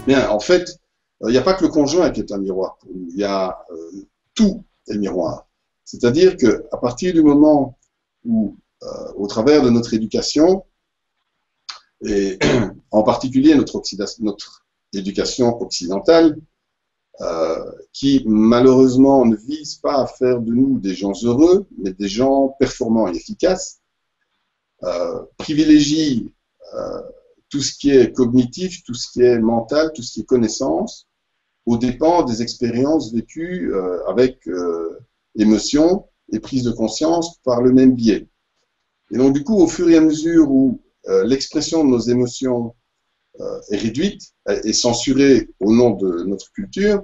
Bien, en fait, il n'y a pas que le conjoint qui est un miroir pour nous. Il y a tout est miroir. C'est-à-dire qu'à partir du moment où, au travers de notre éducation, et en particulier notre éducation occidentale, qui malheureusement ne vise pas à faire de nous des gens heureux, mais des gens performants et efficaces, privilégie tout ce qui est cognitif, tout ce qui est mental, tout ce qui est connaissance, au dépend des expériences vécues avec émotion et prise de conscience par le même biais. Et donc du coup, au fur et à mesure où l'expression de nos émotions est réduite et censurée au nom de notre culture,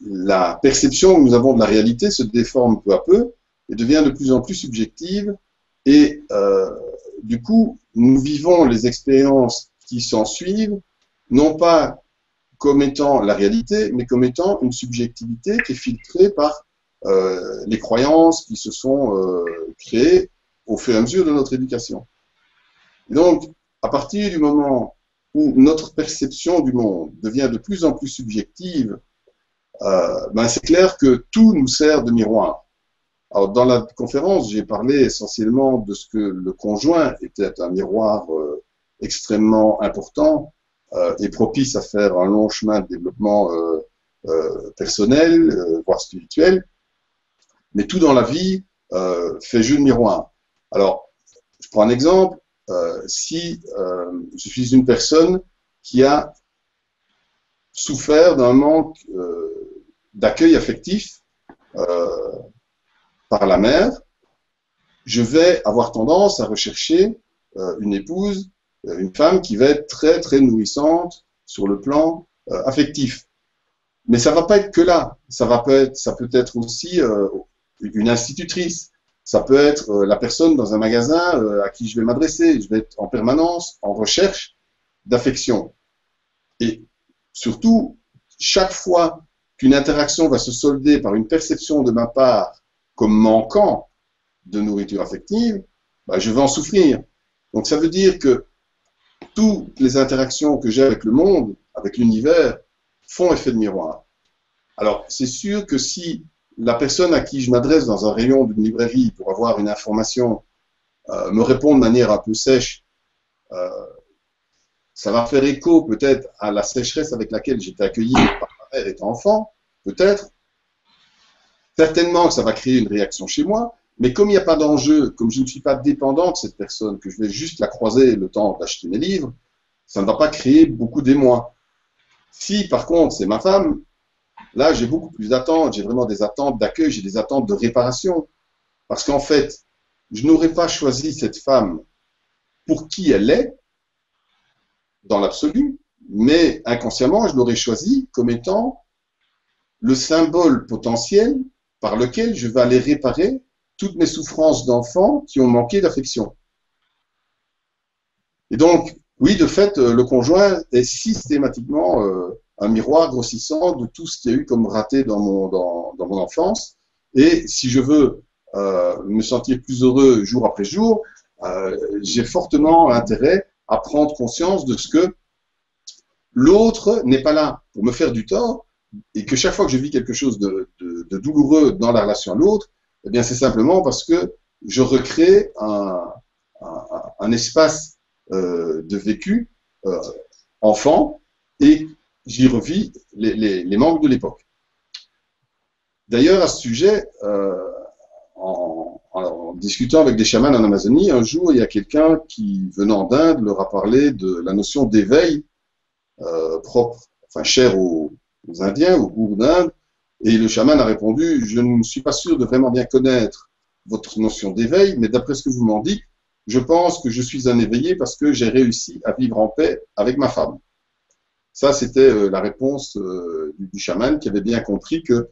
la perception que nous avons de la réalité se déforme peu à peu et devient de plus en plus subjective. Et du coup, nous vivons les expériences qui s'en suivent, non pas comme étant la réalité, mais comme étant une subjectivité qui est filtrée par les croyances qui se sont créées au fur et à mesure de notre éducation. Et donc, à partir du moment où notre perception du monde devient de plus en plus subjective, ben c'est clair que tout nous sert de miroir. Alors, dans la conférence, j'ai parlé essentiellement de ce que le conjoint était un miroir extrêmement important et propice à faire un long chemin de développement personnel, voire spirituel. Mais tout dans la vie fait jeu de miroir. Alors, je prends un exemple. Si je suis une personne qui a souffert d'un manque d'accueil affectif par la mère, je vais avoir tendance à rechercher une épouse, une femme qui va être très très nourrissante sur le plan affectif. Mais ça ne va pas être que là. Ça peut être aussi une institutrice. Ça peut être la personne dans un magasin à qui je vais m'adresser. Je vais être en permanence en recherche d'affection. Et surtout, chaque fois qu'une interaction va se solder par une perception de ma part comme manquant de nourriture affective, bah, je vais en souffrir. Donc ça veut dire que toutes les interactions que j'ai avec le monde, avec l'univers, font effet de miroir. Alors c'est sûr que si la personne à qui je m'adresse dans un rayon d'une librairie pour avoir une information me répond de manière un peu sèche, ça va faire écho peut-être à la sécheresse avec laquelle j'étais accueilli par ma mère étant enfant, peut-être. Certainement que ça va créer une réaction chez moi, mais comme il n'y a pas d'enjeu, comme je ne suis pas dépendant de cette personne, que je vais juste la croiser le temps d'acheter mes livres, ça ne va pas créer beaucoup d'émoi. Si par contre c'est ma femme, là j'ai beaucoup plus d'attentes, j'ai vraiment des attentes d'accueil, j'ai des attentes de réparation. Parce qu'en fait, je n'aurais pas choisi cette femme pour qui elle est, dans l'absolu, mais inconsciemment, je l'aurais choisie comme étant le symbole potentiel par lequel je vais aller réparer toutes mes souffrances d'enfant qui ont manqué d'affection. Et donc, oui, de fait, le conjoint est systématiquement un miroir grossissant de tout ce qu'il y a eu comme raté dans mon enfance. Et si je veux me sentir plus heureux jour après jour, j'ai fortement intérêt à prendre conscience de ce que l'autre n'est pas là pour me faire du tort et que chaque fois que je vis quelque chose de douloureux dans la relation à l'autre, eh bien c'est simplement parce que je recrée un espace de vécu enfant et j'y revis les manques de l'époque. D'ailleurs, à ce sujet, en discutant avec des chamans en Amazonie, un jour, il y a quelqu'un qui, venant d'Inde, leur a parlé de la notion d'éveil propre, enfin cher aux Indiens, aux gourous d'Inde, et le chaman a répondu: je ne suis pas sûr de vraiment bien connaître votre notion d'éveil, mais d'après ce que vous m'en dites, je pense que je suis un éveillé parce que j'ai réussi à vivre en paix avec ma femme. Ça, c'était la réponse du chaman qui avait bien compris que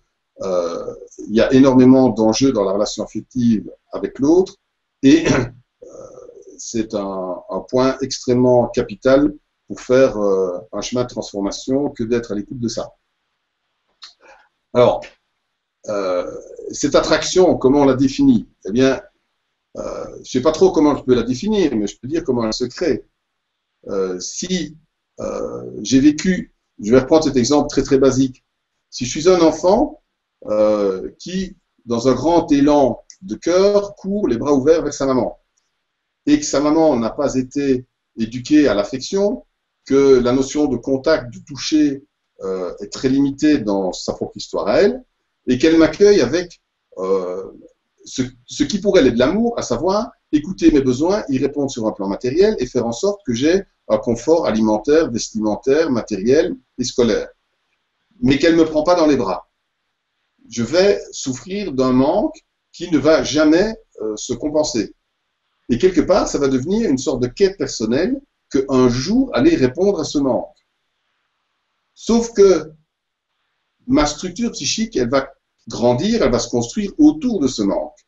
il y a énormément d'enjeux dans la relation affective avec l'autre et c'est un point extrêmement capital pour faire un chemin de transformation que d'être à l'écoute de ça. Alors, cette attraction, comment on la définit? Eh bien, je ne sais pas trop comment je peux la définir, mais je peux dire comment elle se crée. Si j'ai vécu, je vais reprendre cet exemple très très basique. Si je suis un enfant qui, dans un grand élan de cœur, court les bras ouverts vers sa maman, et que sa maman n'a pas été éduquée à l'affection, que la notion de contact, du toucher est très limitée dans sa propre histoire à elle, et qu'elle m'accueille avec ce qui pour elle est de l'amour, à savoir écouter mes besoins, y répondre sur un plan matériel et faire en sorte que j'ai un confort alimentaire, vestimentaire, matériel et scolaire. Mais qu'elle ne me prend pas dans les bras. Je vais souffrir d'un manque qui ne va jamais se compenser. Et quelque part, ça va devenir une sorte de quête personnelle qu'un jour aller répondre à ce manque. Sauf que ma structure psychique, elle va grandir, elle va se construire autour de ce manque.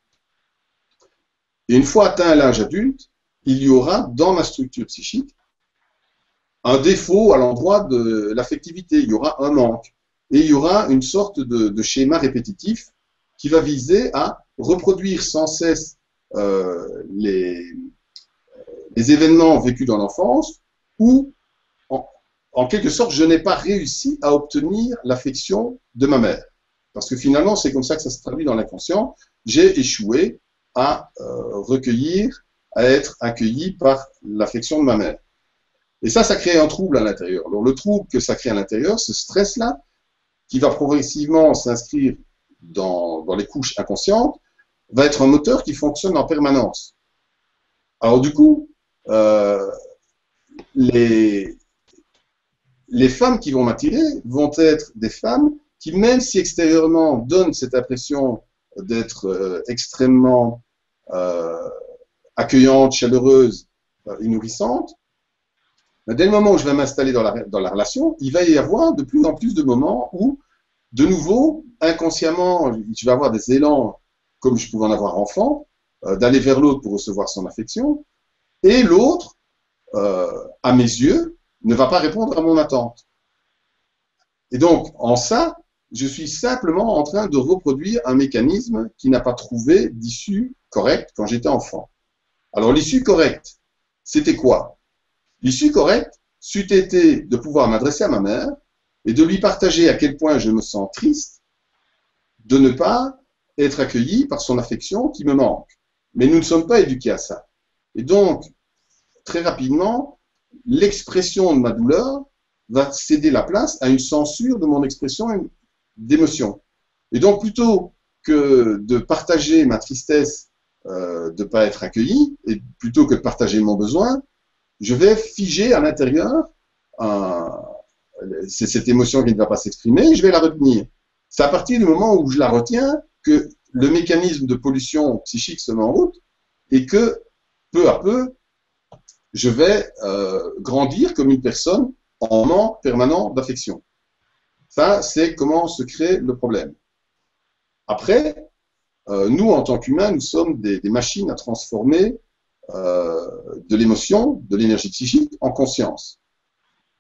Et une fois atteint l'âge adulte, il y aura dans ma structure psychique un défaut à l'endroit de l'affectivité, il y aura un manque. Et il y aura une sorte de schéma répétitif qui va viser à reproduire sans cesse les événements vécus dans l'enfance où, en quelque sorte, je n'ai pas réussi à obtenir l'affection de ma mère. Parce que finalement, c'est comme ça que ça se traduit dans l'inconscient. J'ai échoué à recueillir, à être accueilli par l'affection de ma mère. Et ça crée un trouble à l'intérieur. Alors le trouble que ça crée à l'intérieur, ce stress-là, qui va progressivement s'inscrire dans les couches inconscientes, va être un moteur qui fonctionne en permanence. Alors du coup, les femmes qui vont m'attirer vont être des femmes qui, même si extérieurement donnent cette impression d'être extrêmement accueillantes, chaleureuses et nourrissantes, dès le moment où je vais m'installer dans la relation, il va y avoir de plus en plus de moments où, de nouveau, inconsciemment, je vais avoir des élans, comme je pouvais en avoir enfant, d'aller vers l'autre pour recevoir son affection, et l'autre, à mes yeux, ne va pas répondre à mon attente. Et donc, en ça, je suis simplement en train de reproduire un mécanisme qui n'a pas trouvé d'issue correcte quand j'étais enfant. Alors, l'issue correcte, c'était quoi? L'issue correcte, c'eût été de pouvoir m'adresser à ma mère et de lui partager à quel point je me sens triste de ne pas être accueilli par son affection qui me manque. Mais nous ne sommes pas éduqués à ça. Et donc, très rapidement, l'expression de ma douleur va céder la place à une censure de mon expression d'émotion. Et donc, plutôt que de partager ma tristesse de ne pas être accueilli, et plutôt que de partager mon besoin, je vais figer à l'intérieur c'est cette émotion qui ne va pas s'exprimer et je vais la retenir. C'est à partir du moment où je la retiens que le mécanisme de pollution psychique se met en route et que, peu à peu, je vais grandir comme une personne en manque permanent d'affection. Ça, c'est comment se crée le problème. Après, nous, en tant qu'humains, nous sommes des machines à transformer de l'émotion, de l'énergie psychique, en conscience.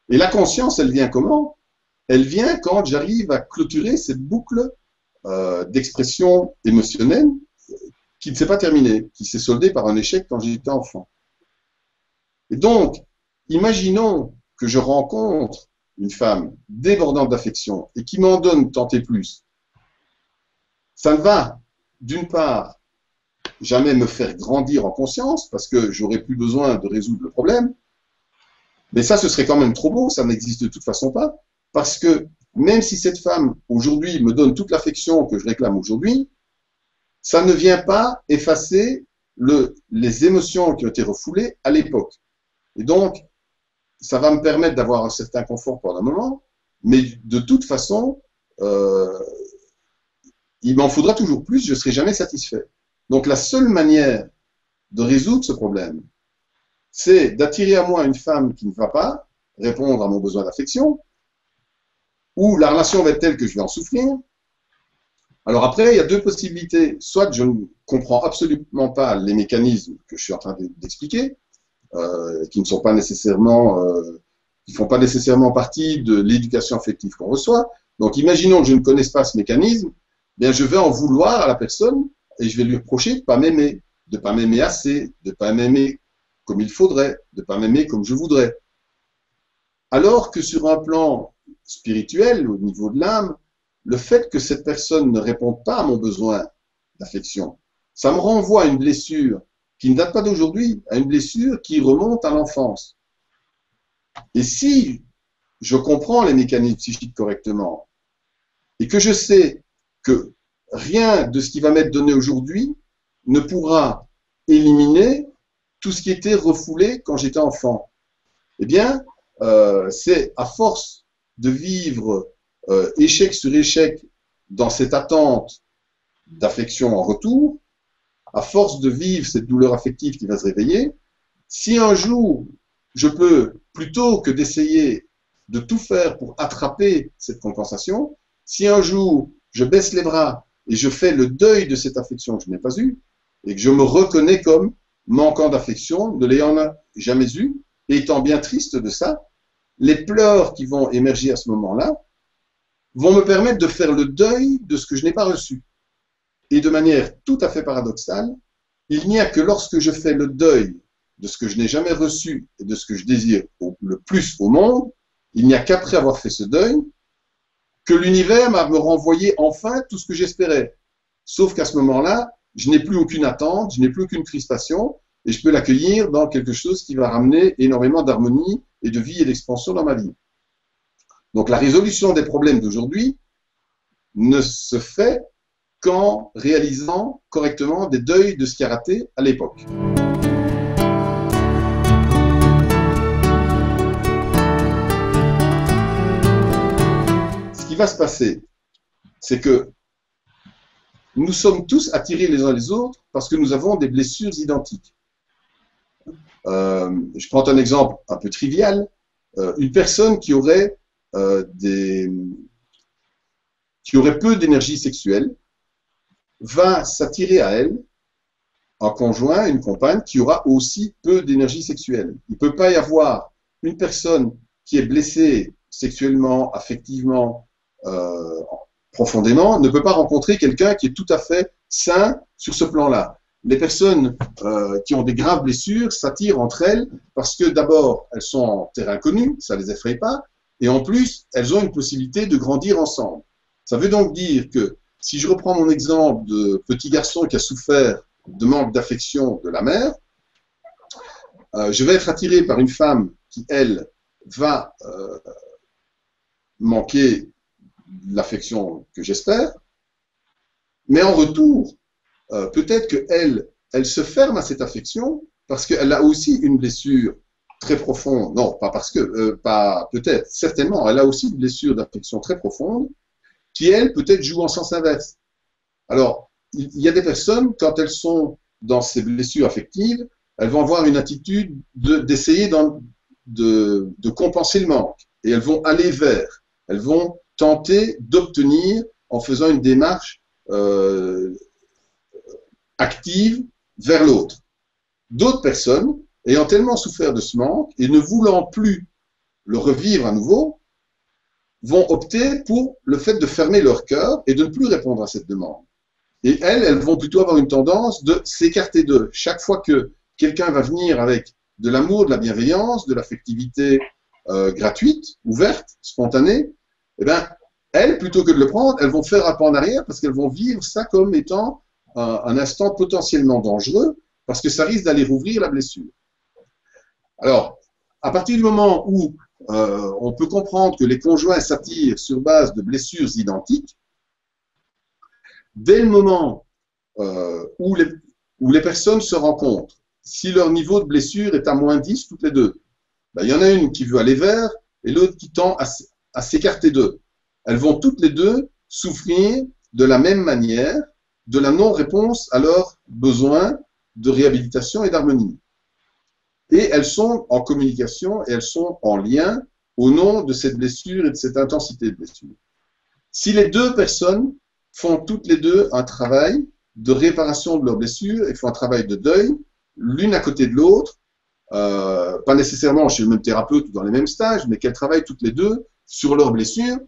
Et la conscience, elle vient comment? Elle vient quand j'arrive à clôturer cette boucle d'expression émotionnelle qui ne s'est pas terminée, qui s'est soldée par un échec quand j'étais enfant. Et donc, imaginons que je rencontre une femme débordante d'affection et qui m'en donne tant et plus. Ça ne va, d'une part, jamais me faire grandir en conscience, parce que j'aurais plus besoin de résoudre le problème. Mais ça, ce serait quand même trop beau, ça n'existe de toute façon pas, parce que même si cette femme, aujourd'hui, me donne toute l'affection que je réclame aujourd'hui, ça ne vient pas effacer les émotions qui ont été refoulées à l'époque. Et donc, ça va me permettre d'avoir un certain confort pendant un moment, mais de toute façon, il m'en faudra toujours plus, je ne serai jamais satisfait. Donc la seule manière de résoudre ce problème, c'est d'attirer à moi une femme qui ne va pas répondre à mon besoin d'affection, ou la relation va être telle que je vais en souffrir. Alors après, il y a deux possibilités. Soit je ne comprends absolument pas les mécanismes que je suis en train d'expliquer, qui ne sont pas nécessairement, qui font pas nécessairement partie de l'éducation affective qu'on reçoit. Donc imaginons que je ne connaisse pas ce mécanisme, bien je vais en vouloir à la personne et je vais lui reprocher de pas m'aimer assez, de pas m'aimer comme il faudrait, de pas m'aimer comme je voudrais. Alors que sur un plan spirituel, au niveau de l'âme, le fait que cette personne ne réponde pas à mon besoin d'affection, ça me renvoie à une blessure qui ne date pas d'aujourd'hui, à une blessure qui remonte à l'enfance. Et si je comprends les mécanismes psychiques correctement, et que je sais que rien de ce qui va m'être donné aujourd'hui ne pourra éliminer tout ce qui était refoulé quand j'étais enfant, eh bien, c'est à force de vivre échec sur échec dans cette attente d'affection en retour, à force de vivre cette douleur affective qui va se réveiller, si un jour je peux, plutôt que d'essayer de tout faire pour attraper cette compensation, si un jour je baisse les bras et je fais le deuil de cette affection que je n'ai pas eue, et que je me reconnais comme manquant d'affection, ne l'ayant jamais eue, et étant bien triste de ça, les pleurs qui vont émerger à ce moment-là vont me permettre de faire le deuil de ce que je n'ai pas reçu. Et de manière tout à fait paradoxale, il n'y a que lorsque je fais le deuil de ce que je n'ai jamais reçu et de ce que je désire le plus au monde, il n'y a qu'après avoir fait ce deuil que l'univers va me renvoyer enfin tout ce que j'espérais. Sauf qu'à ce moment-là, je n'ai plus aucune attente, je n'ai plus aucune crispation, et je peux l'accueillir dans quelque chose qui va ramener énormément d'harmonie et de vie et d'expansion dans ma vie. Donc la résolution des problèmes d'aujourd'hui ne se fait qu'en réalisant correctement des deuils de ce qui a raté à l'époque. Ce qui va se passer, c'est que nous sommes tous attirés les uns les autres parce que nous avons des blessures identiques. Je prends un exemple un peu trivial. Une personne qui aurait peu d'énergie sexuelle va s'attirer à elle un conjoint, une compagne qui aura aussi peu d'énergie sexuelle. Il ne peut pas y avoir une personne qui est blessée sexuellement, affectivement, profondément, ne peut pas rencontrer quelqu'un qui est tout à fait sain sur ce plan-là. Les personnes qui ont des graves blessures s'attirent entre elles parce que d'abord, elles sont en terrain connu, ça ne les effraie pas, et en plus, elles ont une possibilité de grandir ensemble. Ça veut donc dire que si je reprends mon exemple de petit garçon qui a souffert de manque d'affection de la mère, je vais être attiré par une femme qui, elle, va manquer l'affection que j'espère, mais en retour, peut-être qu'elle se ferme à cette affection parce qu'elle a aussi une blessure très profonde. Non, pas parce que, pas peut-être, certainement, elle a aussi une blessure d'affection très profonde qui, elle, peut-être joue en sens inverse. Alors, il y a des personnes, quand elles sont dans ces blessures affectives, elles vont avoir une attitude d'essayer de compenser le manque. Et elles vont aller vers, elles vont tenter d'obtenir en faisant une démarche active vers l'autre. D'autres personnes, ayant tellement souffert de ce manque et ne voulant plus le revivre à nouveau, vont opter pour le fait de fermer leur cœur et de ne plus répondre à cette demande. Et elles vont plutôt avoir une tendance de s'écarter d'eux. Chaque fois que quelqu'un va venir avec de l'amour, de la bienveillance, de l'affectivité gratuite, ouverte, spontanée, eh bien, elles, plutôt que de le prendre, elles vont faire un pas en arrière parce qu'elles vont vivre ça comme étant un instant potentiellement dangereux parce que ça risque d'aller rouvrir la blessure. Alors, à partir du moment où on peut comprendre que les conjoints s'attirent sur base de blessures identiques, dès le moment où les personnes se rencontrent, si leur niveau de blessure est à moins 10 toutes les deux, ben, il y en a une qui veut aller vers et l'autre qui tend à s'écarter d'eux. Elles vont toutes les deux souffrir de la même manière de la non-réponse à leurs besoins de réhabilitation et d'harmonie. Et elles sont en communication et elles sont en lien au nom de cette blessure et de cette intensité de blessure. Si les deux personnes font toutes les deux un travail de réparation de leurs blessures et font un travail de deuil, l'une à côté de l'autre, pas nécessairement chez le même thérapeute ou dans les mêmes stages, mais qu'elles travaillent toutes les deux sur leurs blessures,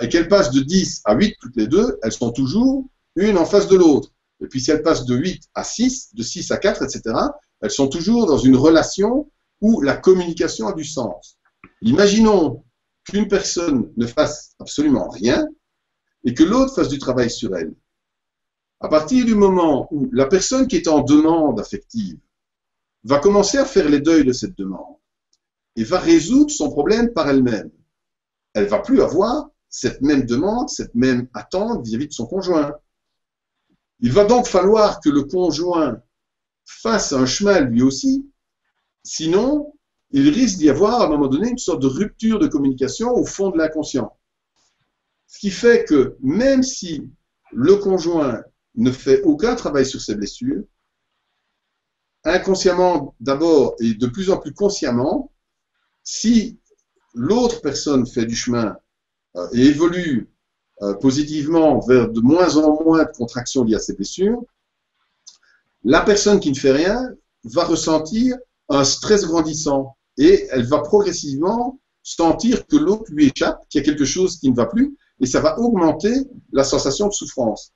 et qu'elles passent de 10 à 8 toutes les deux, elles sont toujours une en face de l'autre. Et puis si elles passent de 8 à 6, de 6 à 4, etc., elles sont toujours dans une relation où la communication a du sens. Imaginons qu'une personne ne fasse absolument rien et que l'autre fasse du travail sur elle. À partir du moment où la personne qui est en demande affective va commencer à faire les deuils de cette demande et va résoudre son problème par elle-même, elle ne va plus avoir cette même demande, cette même attente vis-à-vis de son conjoint. Il va donc falloir que le conjoint fasse un chemin lui aussi, sinon il risque d'y avoir à un moment donné une sorte de rupture de communication au fond de l'inconscient. Ce qui fait que même si le conjoint ne fait aucun travail sur ses blessures, inconsciemment d'abord et de plus en plus consciemment, si l'autre personne fait du chemin et évolue positivement vers de moins en moins de contractions liées à ses blessures, la personne qui ne fait rien va ressentir un stress grandissant et elle va progressivement sentir que l'autre lui échappe, qu'il y a quelque chose qui ne va plus, et ça va augmenter la sensation de souffrance.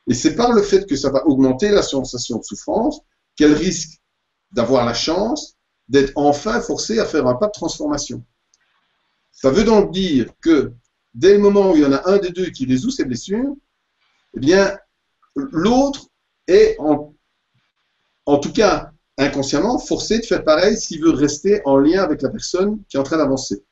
Et c'est par le fait que ça va augmenter la sensation de souffrance qu'elle risque d'avoir la chance d'être enfin forcée à faire un pas de transformation. Ça veut donc dire que dès le moment où il y en a un des deux qui résout ses blessures, eh bien, l'autre est en tout cas inconsciemment forcé de faire pareil s'il veut rester en lien avec la personne qui est en train d'avancer.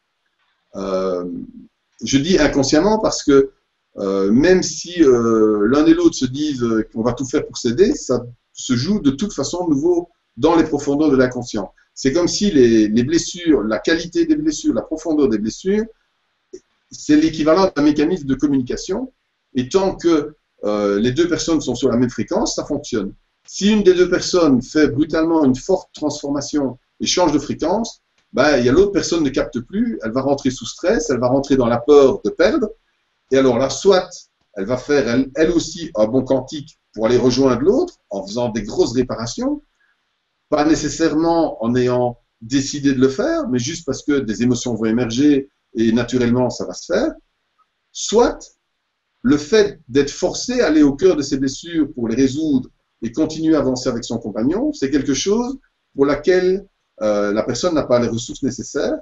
Je dis inconsciemment parce que même si l'un et l'autre se disent qu'on va tout faire pour s'aider, ça se joue de toute façon de nouveau dans les profondeurs de l'inconscient. C'est comme si les blessures, la qualité des blessures, la profondeur des blessures, c'est l'équivalent d'un mécanisme de communication. Et tant que les deux personnes sont sur la même fréquence, ça fonctionne. Si une des deux personnes fait brutalement une forte transformation et change de fréquence, ben, il y a l'autre personne ne capte plus, elle va rentrer sous stress, elle va rentrer dans la peur de perdre. Et alors là, soit elle va faire elle aussi un bond quantique pour aller rejoindre l'autre en faisant des grosses réparations, pas nécessairement en ayant décidé de le faire, mais juste parce que des émotions vont émerger et naturellement ça va se faire. Soit le fait d'être forcé à aller au cœur de ses blessures pour les résoudre et continuer à avancer avec son compagnon, c'est quelque chose pour laquelle la personne n'a pas les ressources nécessaires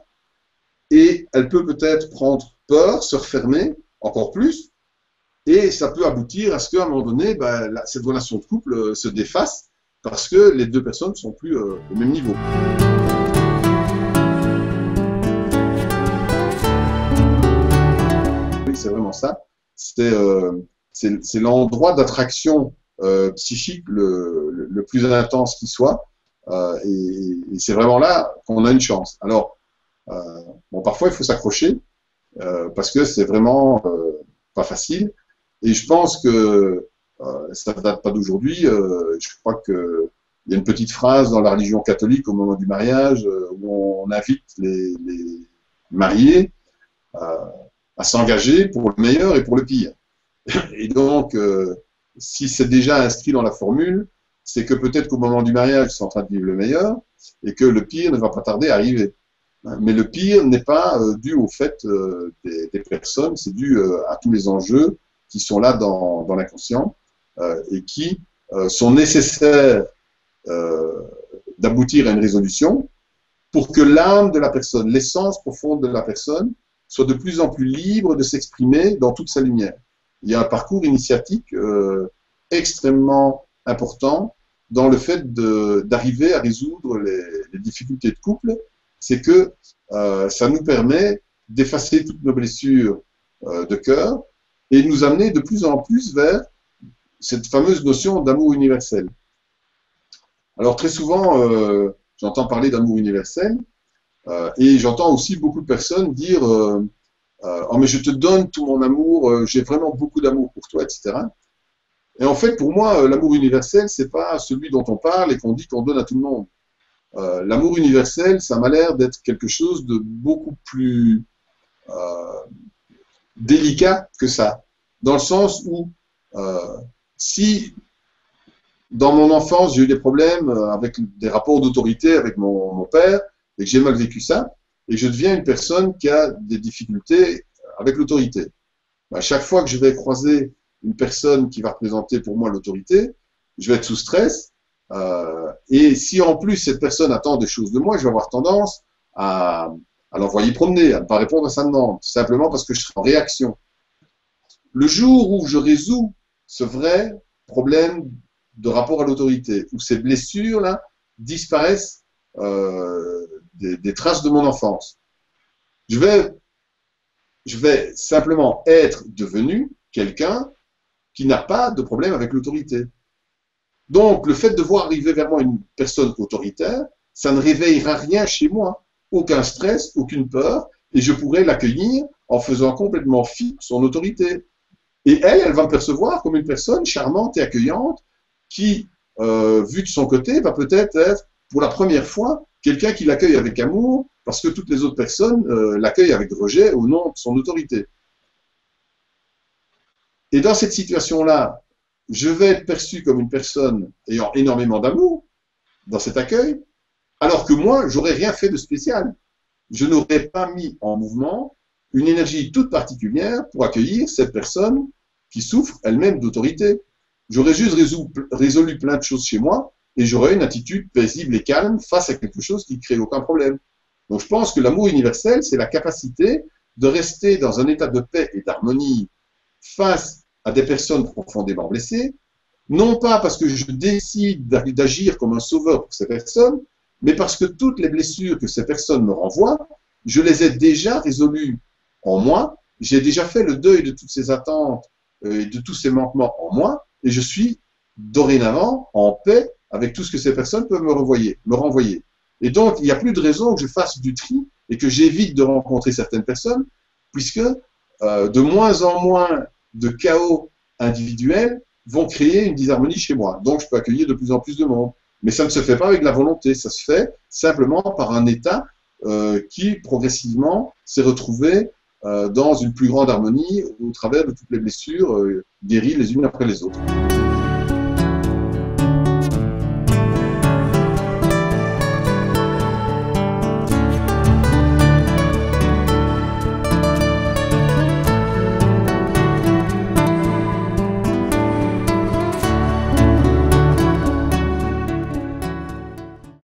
et elle peut peut-être prendre peur, se refermer encore plus, et ça peut aboutir à ce qu'à un moment donné, ben, cette relation de couple se défasse parce que les deux personnes ne sont plus au même niveau. Oui, c'est vraiment ça. C'est l'endroit d'attraction psychique le plus intense qui soit, et c'est vraiment là qu'on a une chance. Alors, bon, parfois il faut s'accrocher parce que c'est vraiment pas facile. Et je pense que ça ne date pas d'aujourd'hui. Je crois qu'il y a une petite phrase dans la religion catholique au moment du mariage où on invite les mariés à s'engager pour le meilleur et pour le pire. Et donc, si c'est déjà inscrit dans la formule, c'est que peut-être qu'au moment du mariage, ils sont en train de vivre le meilleur et que le pire ne va pas tarder à arriver. Mais le pire n'est pas dû au fait des personnes, c'est dû à tous les enjeux qui sont là dans l'inconscient et qui sont nécessaires d'aboutir à une résolution pour que l'âme de la personne, l'essence profonde de la personne, soit de plus en plus libre de s'exprimer dans toute sa lumière. Il y a un parcours initiatique extrêmement important dans le fait d'arriver à résoudre les difficultés de couple. C'est que ça nous permet d'effacer toutes nos blessures de cœur et de nous amener de plus en plus vers cette fameuse notion d'amour universel. Alors très souvent, j'entends parler d'amour universel et j'entends aussi beaucoup de personnes dire oh mais je te donne tout mon amour, j'ai vraiment beaucoup d'amour pour toi, etc. Et en fait, pour moi, l'amour universel, c'est pas celui dont on parle et qu'on dit qu'on donne à tout le monde. L'amour universel, ça m'a l'air d'être quelque chose de beaucoup plus délicat que ça. Dans le sens où, si dans mon enfance, j'ai eu des problèmes avec des rapports d'autorité avec mon père, et que j'ai mal vécu ça, et que je deviens une personne qui a des difficultés avec l'autorité. À chaque fois que je vais croiser une personne qui va représenter pour moi l'autorité, je vais être sous stress, et si en plus cette personne attend des choses de moi, je vais avoir tendance à à l'envoyer promener, à ne pas répondre à sa demande, simplement parce que je serai en réaction. Le jour où je résous ce vrai problème de rapport à l'autorité, où ces blessures-là disparaissent des traces de mon enfance, je vais simplement être devenu quelqu'un qui n'a pas de problème avec l'autorité. Donc, le fait de voir arriver vers moi une personne autoritaire, ça ne réveillera rien chez moi, aucun stress, aucune peur, et je pourrai l'accueillir en faisant complètement fi de son autorité. Et elle va me percevoir comme une personne charmante et accueillante qui, vu de son côté, va peut-être être, pour la première fois, quelqu'un qui l'accueille avec amour, parce que toutes les autres personnes l'accueillent avec rejet au nom de son autorité. Et dans cette situation-là, je vais être perçu comme une personne ayant énormément d'amour dans cet accueil, alors que moi, j'aurais rien fait de spécial. Je n'aurais pas mis en mouvement une énergie toute particulière pour accueillir cette personne qui souffre elle-même d'autorité. J'aurais juste résolu plein de choses chez moi et j'aurais une attitude paisible et calme face à quelque chose qui ne crée aucun problème. Donc je pense que l'amour universel, c'est la capacité de rester dans un état de paix et d'harmonie face à des personnes profondément blessées, non pas parce que je décide d'agir comme un sauveur pour ces personnes, mais parce que toutes les blessures que ces personnes me renvoient, je les ai déjà résolues en moi, j'ai déjà fait le deuil de toutes ces attentes et de tous ces manquements en moi, et je suis dorénavant en paix avec tout ce que ces personnes peuvent me renvoyer. Et donc, il n'y a plus de raison que je fasse du tri et que j'évite de rencontrer certaines personnes, puisque de moins en moins de chaos individuel vont créer une disharmonie chez moi. Donc, je peux accueillir de plus en plus de monde. Mais ça ne se fait pas avec la volonté, ça se fait simplement par un état qui, progressivement, s'est retrouvé dans une plus grande harmonie au travers de toutes les blessures guéries les unes après les autres.